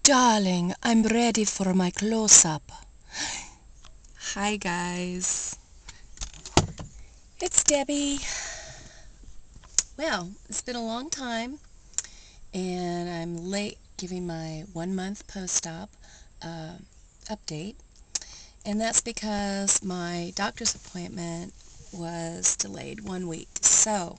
Darling, I'm ready for my close-up. Hi guys, it's Debbie. Well, it's been a long time and I'm late giving my 1 month post-op uh, update, and that's because my doctor's appointment was delayed 1 week. So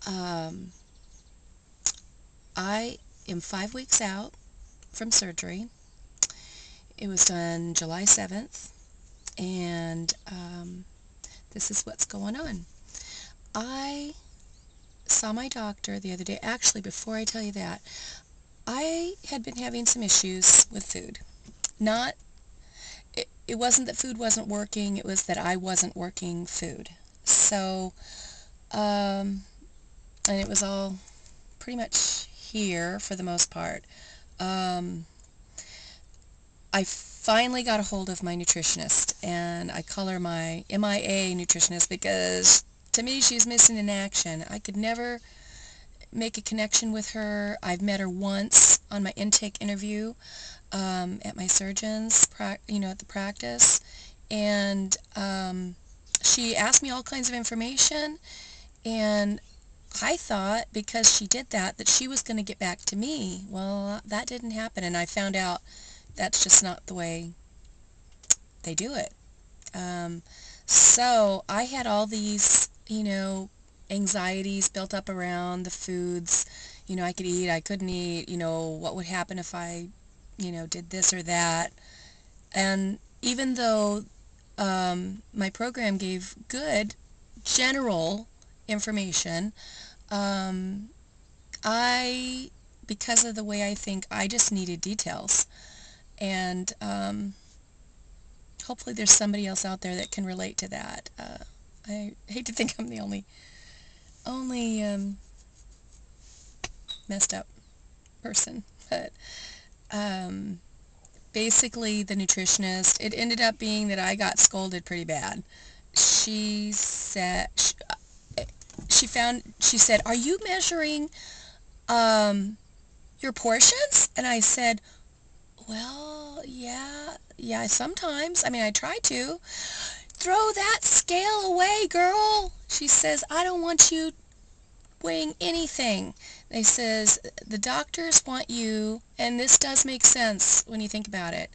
um, I am 5 weeks out from surgery. It was done July 7th, and this is what's going on. I saw my doctor the other day. Actually, before I tell you that, I had been having some issues with food. Not, it wasn't that food wasn't working, it was that I wasn't working food. So, and it was all pretty much here for the most part. Um, I finally got a hold of my nutritionist, and I call her my MIA nutritionist because to me she's missing in action. I could never make a connection with her. I've met her once on my intake interview at my surgeon's, at the practice, and she asked me all kinds of information, and I thought because she did that she was going to get back to me. Well, that didn't happen, and I found out that's just not the way they do it. Um, so I had all these, anxieties built up around the foods, I could eat, I couldn't eat, what would happen if I, did this or that. And even though my program gave good general information, um, because of the way I think, I just needed details. And hopefully there's somebody else out there that can relate to that. I hate to think I'm the only messed up person, but um, basically the nutritionist, it ended up being that I got scolded pretty bad. She said, she said, "Are you measuring your portions?" And I said, "Well, yeah, sometimes. I mean, I try to." "Throw that scale away, girl." She says, "I don't want you weighing anything." They says, "The doctors want you," and this does make sense when you think about it,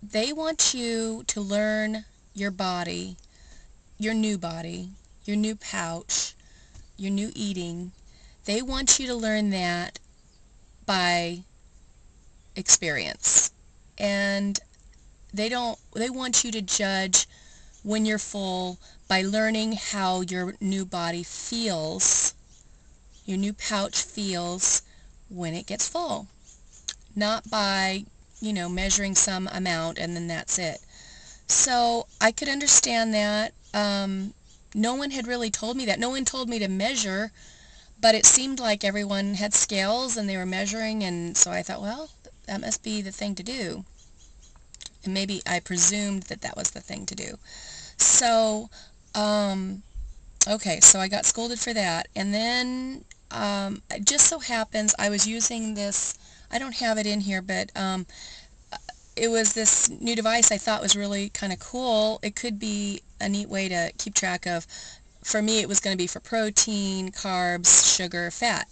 they want you to learn your body, your new pouch, your new eating. They want you to learn that by experience. And they want you to judge when you're full by learning how your new body feels, your new pouch feels when it gets full. Not by, measuring some amount and then that's it. So I could understand that. No one had really told me that. No one told me to measure, but it seemed like everyone had scales and they were measuring, and so I thought, well, that must be the thing to do. And maybe I presumed that that was the thing to do. So, okay, so I got scolded for that. And then it just so happens I was using this, I don't have it in here, but it was this new device I thought was really kind of cool. It could be a neat way to keep track of. For me, it was going to be for protein, carbs, sugar, fat.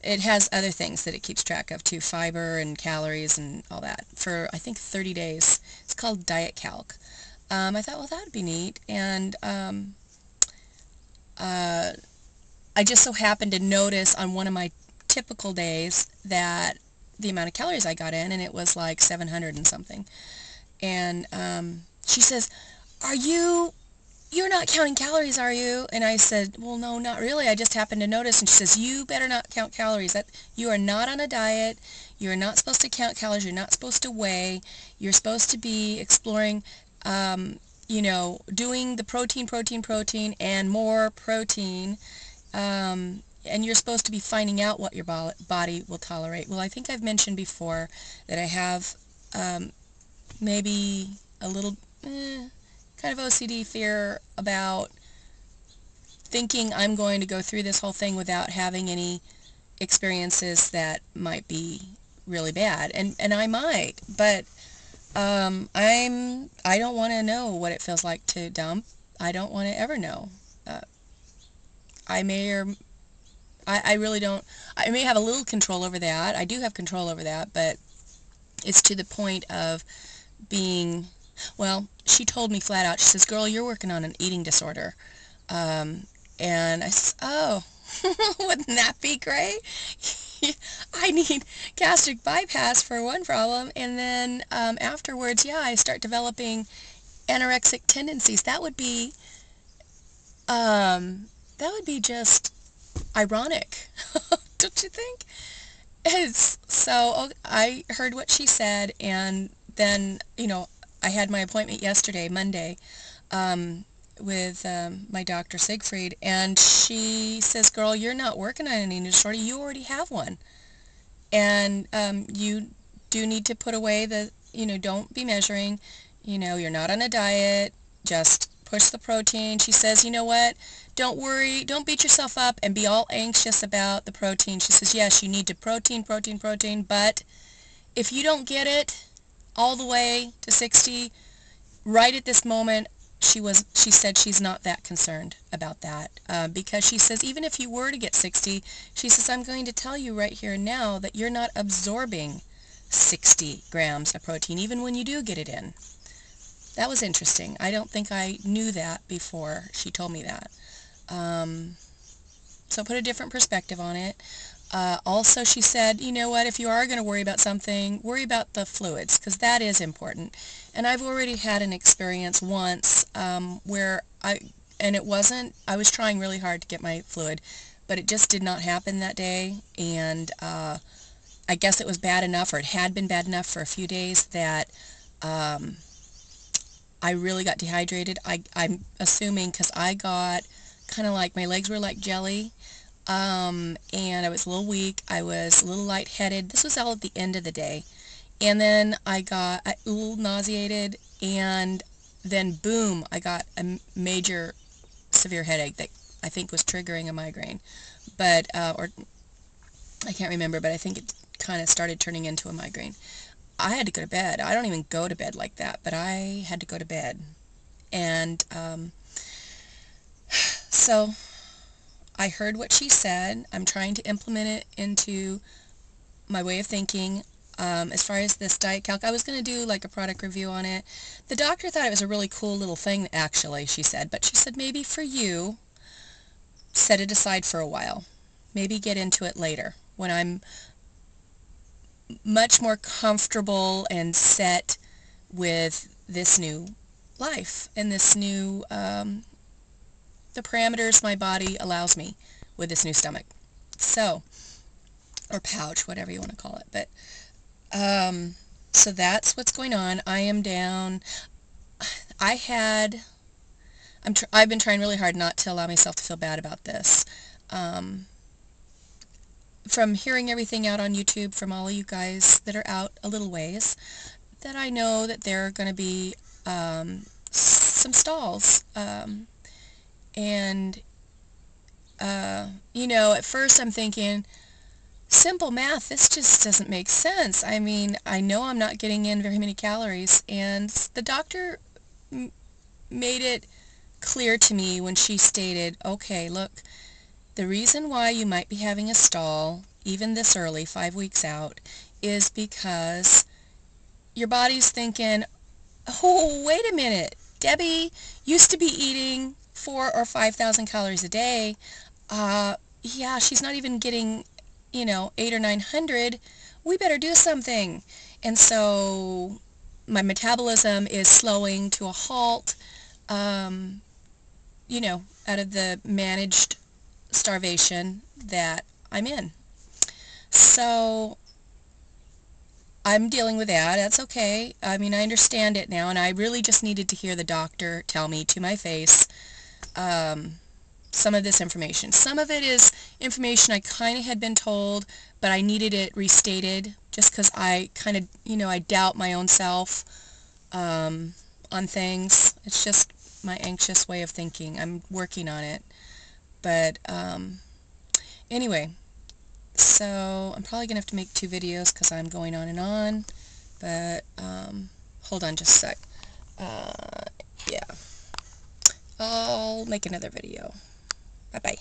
It has other things that it keeps track of too, fiber and calories and all that, for I think 30 days. It's called Diet Calc. I thought, well, that would be neat. And uh, I just so happened to notice on one of my typical days that the amount of calories I got in, and it was like 700 and something. And she says, "You're not counting calories, are you?" And I said, "Well, no, not really. I just happened to notice." And she says, "You better not count calories. That you are not on a diet. You are not supposed to count calories. You're not supposed to weigh. You're supposed to be exploring, doing the protein, and more protein. And you're supposed to be finding out what your body will tolerate." Well, I think I've mentioned before that I have maybe a little kind of OCD fear about thinking I'm going to go through this whole thing without having any experiences that might be really bad, and I might, but I don't want to know what it feels like to dump. I don't want to ever know. Uh, I may or I really don't. I may have a little control over that. I do have control over that, but it's to the point of being, well, she told me flat out, she says, girl, you're working on an eating disorder. Um, and I said, oh, wouldn't that be great? I need gastric bypass for one problem, and then afterwards, yeah, I start developing anorexic tendencies. That would be just ironic, don't you think? I heard what she said, and then, I had my appointment yesterday, Monday, um, with my doctor, Siegfried, and she says, girl, you're not working on an eating disorder. You already have one. And you do need to put away don't be measuring. You're not on a diet. Just push the protein. She says, you know what? Don't worry. Don't beat yourself up and be all anxious about the protein. She says, yes, you need to protein, protein, protein, but if you don't get it all the way to 60 right at this moment, she said she's not that concerned about that, because she says even if you were to get 60, she says, I'm going to tell you right here and now that you're not absorbing 60 grams of protein even when you do get it in. That was interesting. I don't think I knew that before she told me that. So put a different perspective on it. Also, she said, you know what, if you are going to worry about something, worry about the fluids, because that is important. And I've already had an experience once where I was trying really hard to get my fluid, but it just did not happen that day. And I guess it was bad enough, or it had been bad enough for a few days, that I really got dehydrated. I'm assuming because I got kind of like, my legs were like jelly. And I was a little weak, I was a little lightheaded. This was all at the end of the day. And then I got a little nauseated, and then boom, I got a major severe headache that I think was triggering a migraine. But, or I can't remember, but I think it kind of started turning into a migraine. I had to go to bed. I don't even go to bed like that, but I had to go to bed. And so I heard what she said. I'm trying to implement it into my way of thinking. As far as this Diet Calc, I was going to do like a product review on it. The doctor thought it was a really cool little thing, actually, she said. But she said, maybe for you, set it aside for a while. Maybe get into it later when I'm much more comfortable and set with this new life and this new, the parameters my body allows me with this new stomach. So, or pouch, whatever you want to call it. But so that's what's going on. I am down. I've been trying really hard not to allow myself to feel bad about this. From hearing everything out on YouTube from all of you guys that are out a little ways, that I know that there are going to be some stalls. And at first I'm thinking, simple math, this just doesn't make sense. I mean, I know I'm not getting in very many calories, and the doctor made it clear to me when she stated, okay, look, the reason why you might be having a stall, even this early, 5 weeks out, is because your body's thinking, oh, wait a minute, Debbie used to be eating 4,000 or 5,000 calories a day. Yeah, she's not even getting 800 or 900, we better do something. And so my metabolism is slowing to a halt, out of the managed starvation that I'm in. So I'm dealing with that. That's okay. I mean, I understand it now, and I really just needed to hear the doctor tell me to my face some of this information. Some of it is information I kind of had been told, but I needed it restated just because I kind of, I doubt my own self on things. It's just my anxious way of thinking. I'm working on it. But anyway, So I'm probably going to have to make 2 videos because I'm going on and on. But, hold on just a sec. Yeah. I'll make another video. Bye-bye.